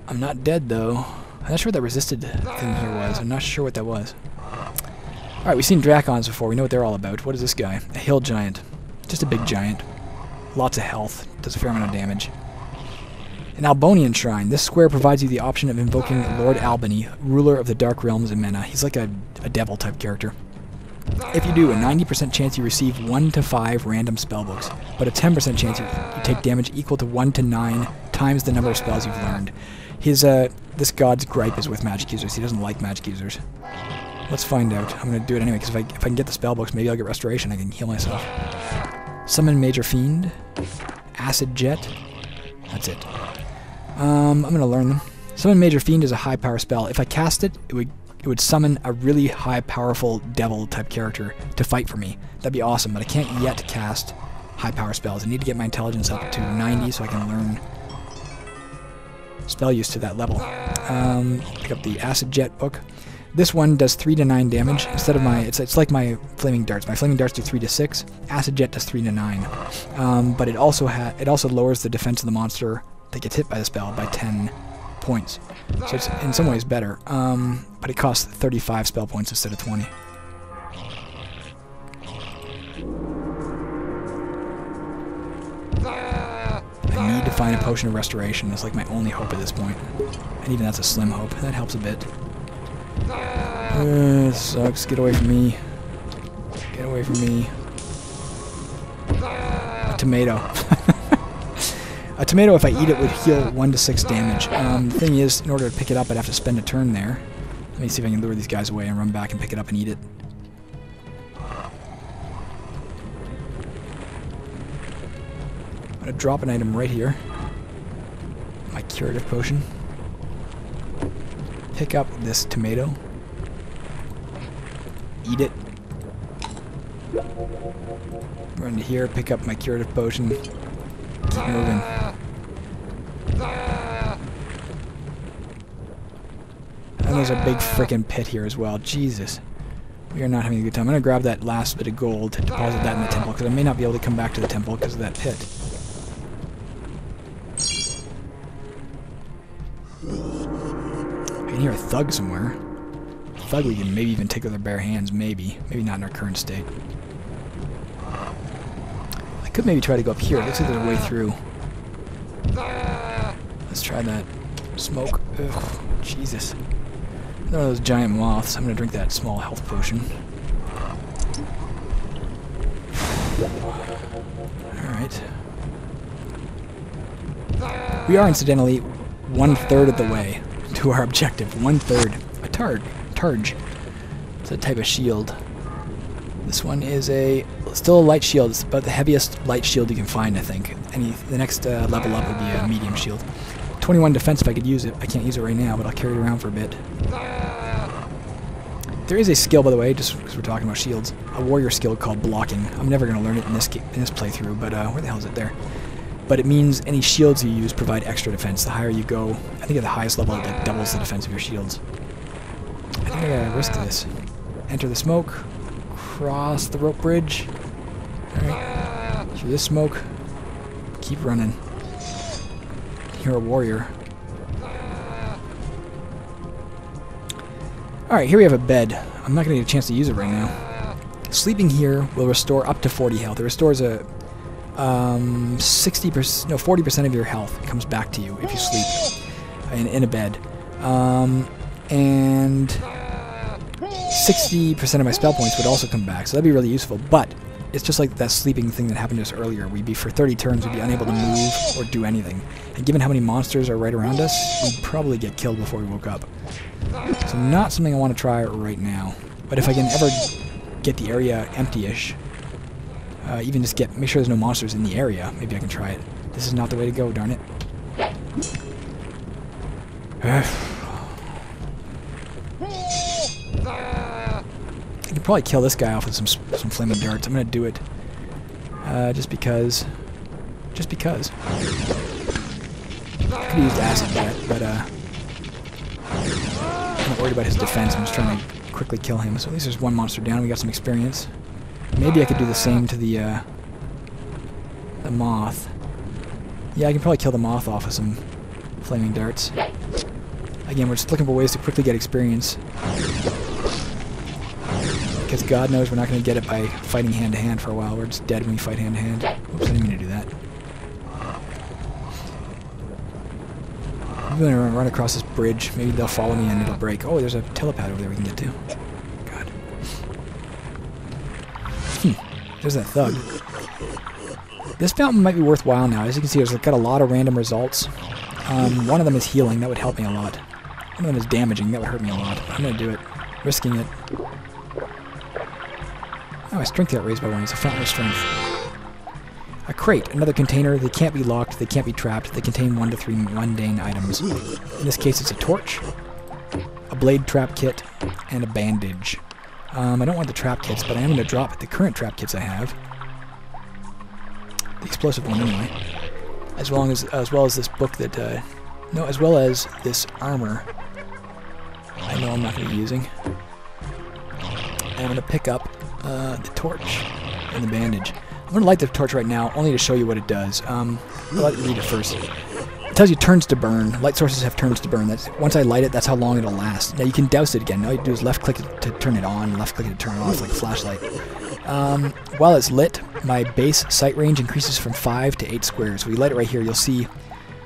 I'm not dead, though. I'm not sure what that resisted thing here was. I'm not sure what that was. Alright, we've seen Drakons before. We know what they're all about. What is this guy? A hill giant. Just a big giant. Lots of health. Does a fair amount of damage. An Albonian Shrine. This square provides you the option of invoking Lord Albany, ruler of the Dark Realms in Mena. He's like a devil-type character. If you do, a 90% chance you receive 1 to 5 random spellbooks, but a 10% chance you take damage equal to 1 to 9 times the number of spells you've learned. This god's gripe is with magic users. He doesn't like magic users. Let's find out. I'm going to do it anyway, because if I can get the spellbooks, maybe I'll get restoration. I can heal myself. Summon Major Fiend. Acid Jet. That's it. I'm going to learn them. Summon Major Fiend is a high power spell. If I cast it, it would summon a really high powerful devil type character to fight for me. That'd be awesome, but I can't yet cast high power spells. I need to get my intelligence up to 90 so I can learn spell use to that level. Pick up the Acid Jet book. This one does 3 to 9 damage instead of my. It's like my Flaming Darts. My Flaming Darts do 3 to 6. Acid Jet does 3 to 9. But it also lowers the defense of the monster that gets hit by the spell by 10 points. So it's in some ways better. But it costs 35 spell points instead of 20. I need to find a potion of restoration. It's like my only hope at this point. And even that's a slim hope. That helps a bit. It sucks. Get away from me. Get away from me. A tomato. A tomato, if I eat it, would heal 1 to 6 damage. The thing is, in order to pick it up, I'd have to spend a turn there. Let me see if I can lure these guys away and run back and pick it up and eat it. I'm going to drop an item right here. My curative potion. Pick up this tomato. Eat it. Run to here, pick up my curative potion. Keep moving. And there's a big frickin' pit here as well. Jesus. We are not having a good time. I'm going to grab that last bit of gold, deposit that in the temple, because I may not be able to come back to the temple because of that pit. I can hear a thug somewhere. A thug we can maybe even take with our bare hands, maybe. Maybe not in our current state. I could maybe try to go up here. It looks like there's a way through. Let's try that. Smoke. Ugh, Jesus. One of those giant moths. I'm going to drink that small health potion. Alright. We are, incidentally, 1/3 of the way to our objective. 1/3. A targe. It's a type of shield. This one is still a light shield. It's about the heaviest light shield you can find, I think. The next level up would be a medium shield. 21 defense if I could use it. I can't use it right now, but I'll carry it around for a bit. There is a skill, by the way, just because we're talking about shields, a warrior skill called blocking. I'm never going to learn it in this playthrough, but where the hell is it there? But it means any shields you use provide extra defense. The higher you go, I think at the highest level, it like doubles the defense of your shields. I think I gotta risk this. Enter the smoke. Cross the rope bridge. Alright. Through this smoke. Keep running. You're a warrior. Alright, here we have a bed. I'm not going to get a chance to use it right now. Sleeping here will restore up to 40 health. It restores a 40% of your health. It comes back to you if you sleep in a bed. And 60% of my spell points would also come back, so that'd be really useful. But it's just like that sleeping thing that happened to us earlier. For 30 turns, we'd be unable to move or do anything. And given how many monsters are right around us, we'd probably get killed before we woke up. So not something I want to try right now. But if I can ever get the area empty-ish, even just make sure there's no monsters in the area, maybe I can try it. This is not the way to go, darn it. I could probably kill this guy off with some flaming darts. I'm gonna do it. Just because. Just because. I could have used acid jet, but I'm not worried about his defense. I'm just trying to quickly kill him. So at least there's one monster down. We got some experience. Maybe I could do the same to the moth. Yeah, I can probably kill the moth off with some flaming darts. Again, we're just looking for ways to quickly get experience. Because God knows we're not going to get it by fighting hand-to-hand for a while. We're just dead when we fight hand-to-hand. Oops, I didn't mean to do that. I'm going to run across this bridge. Maybe they'll follow me and it'll break. Oh, there's a telepad over there we can get to. God. There's that thug. This fountain might be worthwhile now. As you can see, there's got a lot of random results. One of them is healing. That would help me a lot. One of them is damaging. That would hurt me a lot. I'm going to do it. Risking it. Oh, my strength got raised by 1. It's a fountain of strength. A crate. Another container. They can't be locked. They can't be trapped. They contain 1 to 3 mundane items. In this case, it's a torch, a blade trap kit, and a bandage. I don't want the trap kits, but I am going to drop the current trap kits I have. The explosive one, anyway. As well as this book that... no, as well as this armor. I know I'm not going to be using. And I'm going to pick up the torch and the bandage. I'm going to light the torch right now, only to show you what it does. I'll let you read it first. It tells you turns to burn. Light sources have turns to burn. That's, once I light it, that's how long it'll last. Now you can douse it again. All you do is left click it to turn it on, left click it to turn it off, like a flashlight. While it's lit, my base sight range increases from 5 to 8 squares. So we light it right here, you'll see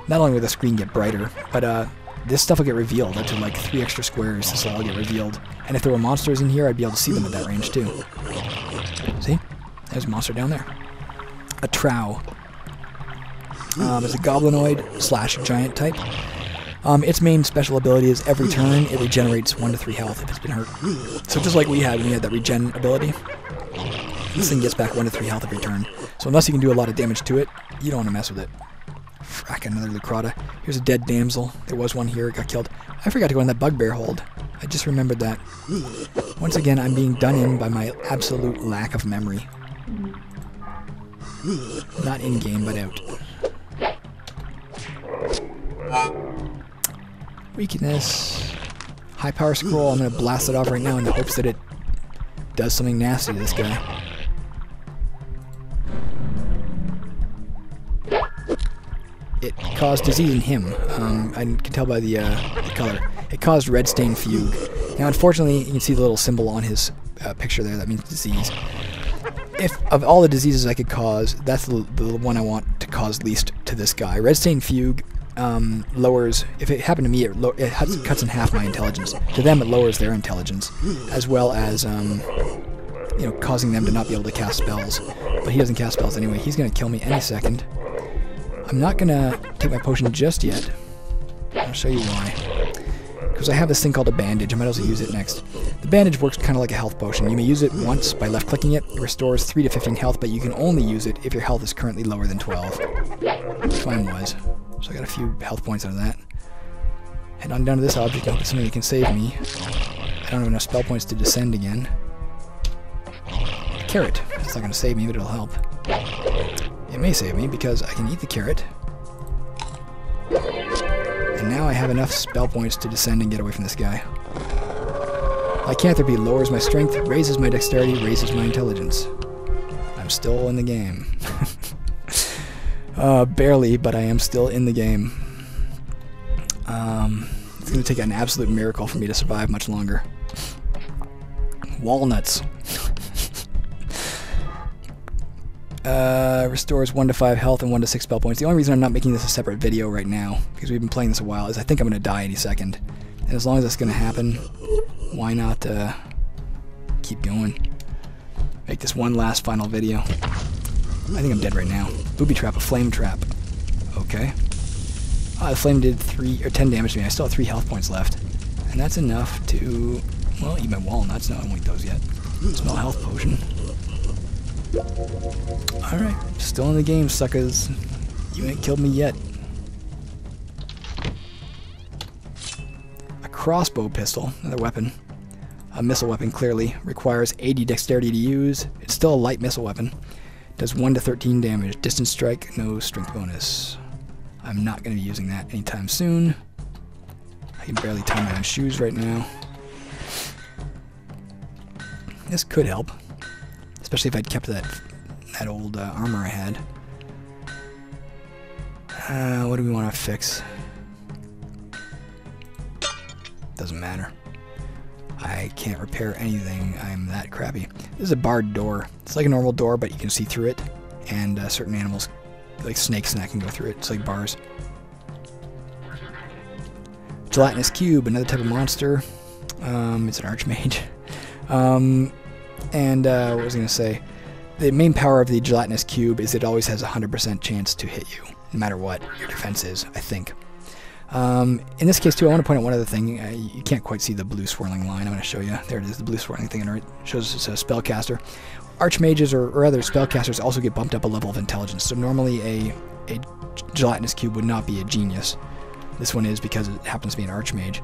not only will the screen get brighter, but this stuff will get revealed. Up to like 3 extra squares, this will all get revealed. And if there were monsters in here, I'd be able to see them at that range too. See? There's a monster down there. A trow. It's a goblinoid / giant type. Its main special ability is every turn it regenerates 1 to 3 health if it's been hurt. So just like we had when we had that regen ability, this thing gets back 1 to 3 health every turn. So unless you can do a lot of damage to it, you don't want to mess with it. Frack, another Lucrata. Here's a dead damsel. There was one here, it got killed. I forgot to go in that bugbear hold. I just remembered that. Once again, I'm being done in by my absolute lack of memory. Not in-game, but out. Weakness. High power scroll. I'm going to blast it off right now in the hopes that it does something nasty to this guy. It caused disease in him. I can tell by the color. It caused red stain fugue. Now, unfortunately, you can see the little symbol on his picture there. That means disease. If of all the diseases I could cause, that's the one I want to cause least to this guy. Red stain fugue lowers. If it happened to me, it cuts in half my intelligence. To them, it lowers their intelligence, as well as causing them to not be able to cast spells. But he doesn't cast spells anyway. He's going to kill me any second. I'm not going to take my potion just yet. I'll show you why. Because I have this thing called a bandage. I might also use it next. The bandage works kind of like a health potion. You may use it once by left-clicking it. It restores 3 to 15 health, but you can only use it if your health is currently lower than 12. Mine was. So I got a few health points out of that. Head on down to this object and hope it's something that can save me. I don't have enough spell points to descend again. Carrot. That's not going to save me, but it'll help. It may save me because I can eat the carrot. And now I have enough spell points to descend and get away from this guy. Lycanthropy lowers my strength, raises my dexterity, raises my intelligence. I'm still in the game. Barely, but I am still in the game. It's going to take an absolute miracle for me to survive much longer. Walnuts. Restores 1 to 5 health and 1 to 6 spell points. The only reason I'm not making this a separate video right now, because we've been playing this a while, is I think I'm going to die any second. And as long as that's going to happen, why not keep going? Make this one last final video. I think I'm dead right now. Booby trap, a flame trap. Okay. The flame did 10 damage to me. I still have 3 health points left. And that's enough to, well, eat my walnuts. No, I won't eat those yet. Small health potion. Alright, still in the game, suckers. You ain't killed me yet. A crossbow pistol, another weapon. A missile weapon, clearly. Requires 80 dexterity to use. It's still a light missile weapon. Does 1 to 13 damage. Distance strike, no strength bonus. I'm not going to be using that anytime soon. I can barely tie my own shoes right now. This could help. Especially if I'd kept that old armor I had. What do we want to fix? Doesn't matter. I can't repair anything. I'm that crappy. This is a barred door. It's like a normal door, but you can see through it. And certain animals, like snakes and that, can go through it. It's like bars. Gelatinous cube, another type of monster. It's an archmage. What was I going to say? The main power of the gelatinous cube is it always has a 100% chance to hit you, no matter what your defense is, I think. In this case, too, I want to point out one other thing. You can't quite see the blue swirling line. I'm going to show you. There it is, the blue swirling thing. And it shows it's a spellcaster. Archmages or other spellcasters also get bumped up a level of intelligence. So normally a gelatinous cube would not be a genius. This one is because it happens to be an archmage.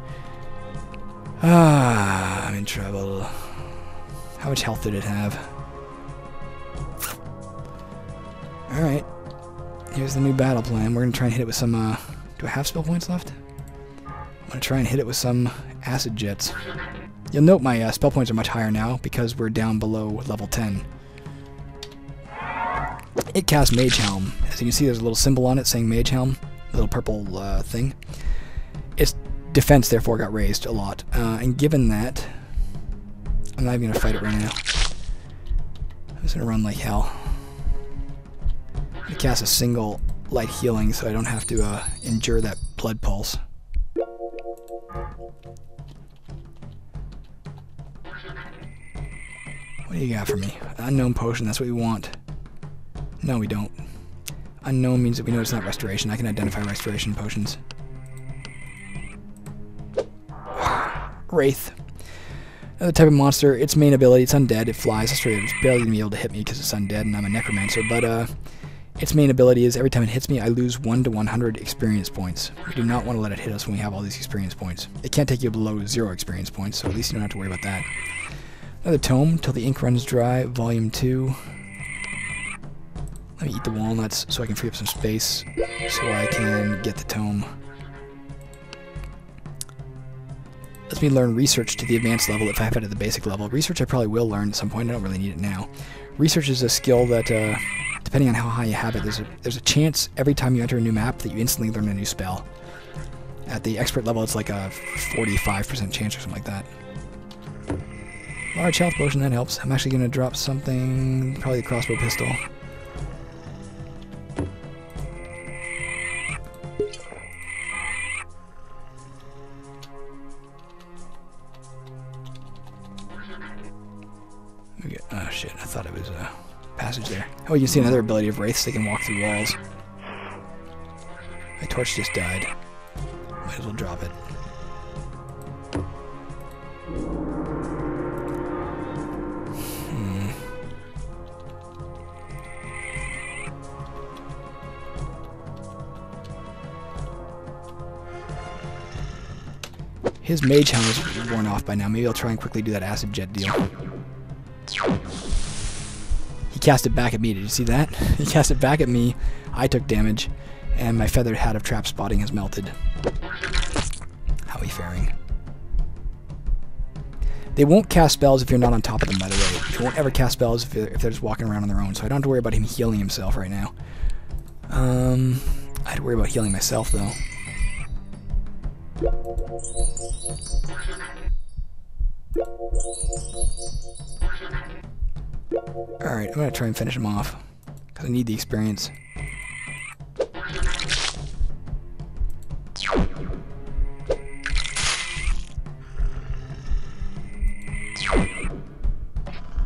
I'm in trouble. How much health did it have? Alright. Here's the new battle plan. We're going to try and hit it with some... do I have spell points left? I'm going to try and hit it with some acid jets. You'll note my spell points are much higher now because we're down below level 10. It casts Mage Helm. As you can see, there's a little symbol on it saying Mage Helm. A little purple thing. Its defense, therefore, got raised a lot. And given that... I'm not even going to fight it right now. I'm just going to run like hell. I'm going to cast a single light healing so I don't have to endure that blood pulse. What do you got for me? Unknown potion, that's what we want. No, we don't. Unknown means that we know it's not restoration. I can identify restoration potions. Wraith. Another type of monster. Its main ability, it's undead. It flies. It's barely going to be able to hit me because it's undead and I'm a necromancer. But its main ability is every time it hits me, I lose 1 to 100 experience points. We do not want to let it hit us when we have all these experience points. It can't take you below 0 experience points, so at least you don't have to worry about that. Another tome, Till the Ink Runs Dry, Volume 2. Let me eat the walnuts so I can free up some space so I can get the tome. Lets me learn research to the advanced level if I have it at the basic level. Research I probably will learn at some point. I don't really need it now. Research is a skill that, depending on how high you have it, there's a chance every time you enter a new map that you instantly learn a new spell. At the expert level, it's like a 45% chance or something like that. Large health potion, that helps. I'm actually going to drop something, probably the crossbow pistol. Oh shit, I thought it was a passage there. Oh, you can see another ability of wraiths, they can walk through walls. My torch just died. Might as well drop it. His mage helm is worn off by now. Maybe I'll try and quickly do that acid jet deal. He cast it back at me. Did you see that? He cast it back at me. I took damage, and my feathered hat of trap spotting has melted. How are we faring? They won't cast spells if you're not on top of them, by the way. They won't ever cast spells if they're just walking around on their own, so I don't have to worry about him healing himself right now. I had to worry about healing myself, though. Alright, I'm going to try and finish him off, because I need the experience.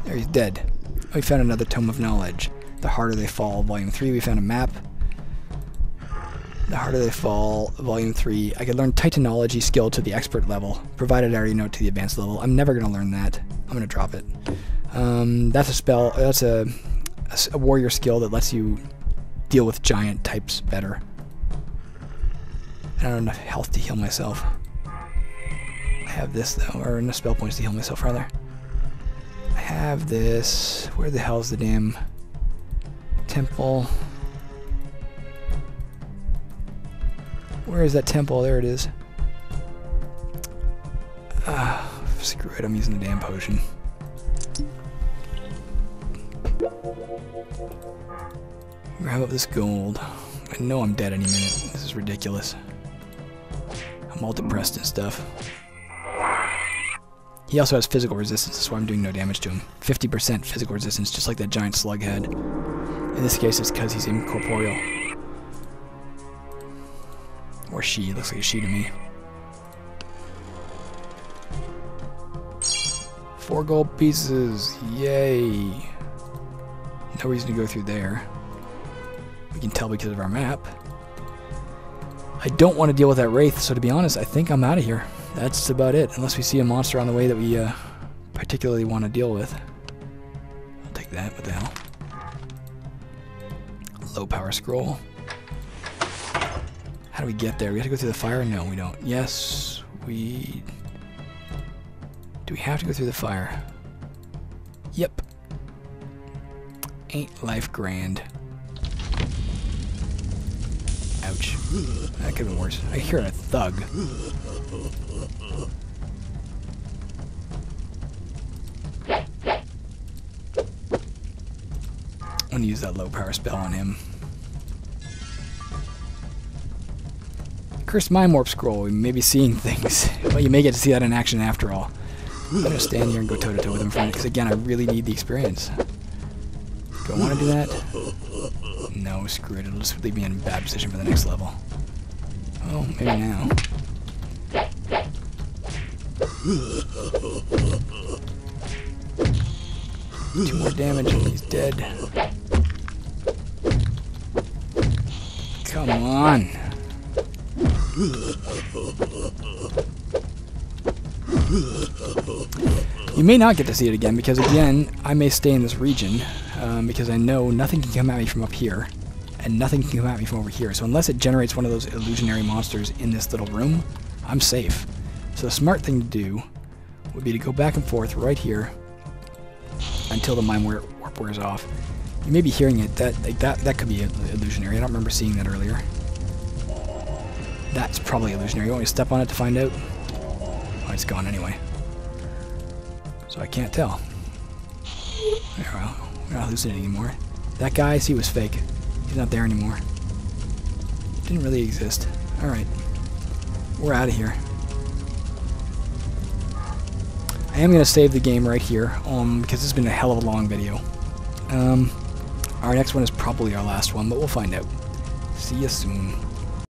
There, he's dead. We found another Tome of Knowledge. The Harder They Fall, Volume 3. We found a map. The Harder They Fall, Volume 3. I could learn Titanology skill to the expert level, provided I already know it to the advanced level. I'm never going to learn that. I'm going to drop it. That's a spell, that's a warrior skill that lets you deal with giant types better. I don't have enough health to heal myself. I have this, though, or enough spell points to heal myself, rather. I have this. Where the hell's the damn temple? Where is that temple? There it is. Screw it, I'm using the damn potion. Grab up this gold. I know I'm dead any minute. This is ridiculous. I'm all depressed and stuff. He also has physical resistance, that's why I'm doing no damage to him. 50% physical resistance, just like that giant slug had. In this case, it's because he's incorporeal. Or she, looks like a she to me. 4 gold pieces, yay! No reason to go through there. We can tell because of our map. I don't want to deal with that wraith, so to be honest, I think I'm out of here. That's about it, unless we see a monster on the way that we particularly want to deal with. I'll take that, what the hell. Low power scroll. How do we get there? We have to go through the fire? No, we don't. Yes, we... Do we have to go through the fire? Yep. Ain't life grand. Ouch. That could have been worse. I hear a thug. I'm gonna use that low power spell on him. Cursed Mind Warp Scroll. We may be seeing things. Well, you may get to see that in action after all. I'm gonna stand here and go toe-to-toe with him for a minute, because again, I really need the experience. Do I want to do that? No, screw it. It'll just leave me in a bad position for the next level. Oh, maybe now. Two more damage and he's dead. Come on. You may not get to see it again, because again, I may stay in this region, because I know nothing can come at me from up here, and nothing can come at me from over here. So unless it generates one of those illusionary monsters in this little room, I'm safe. So the smart thing to do would be to go back and forth right here until the Mind Warp wears off. You may be hearing it. That could be illusionary. I don't remember seeing that earlier. That's probably illusionary. You want me to step on it to find out? Oh, it's gone anyway. So I can't tell. There, well, we're not hallucinating anymore. That guy, see, was fake. He's not there anymore. Didn't really exist. Alright. We're out of here. I am going to save the game right here, because this has been a hell of a long video. Our next one is probably our last one, but we'll find out. See you soon.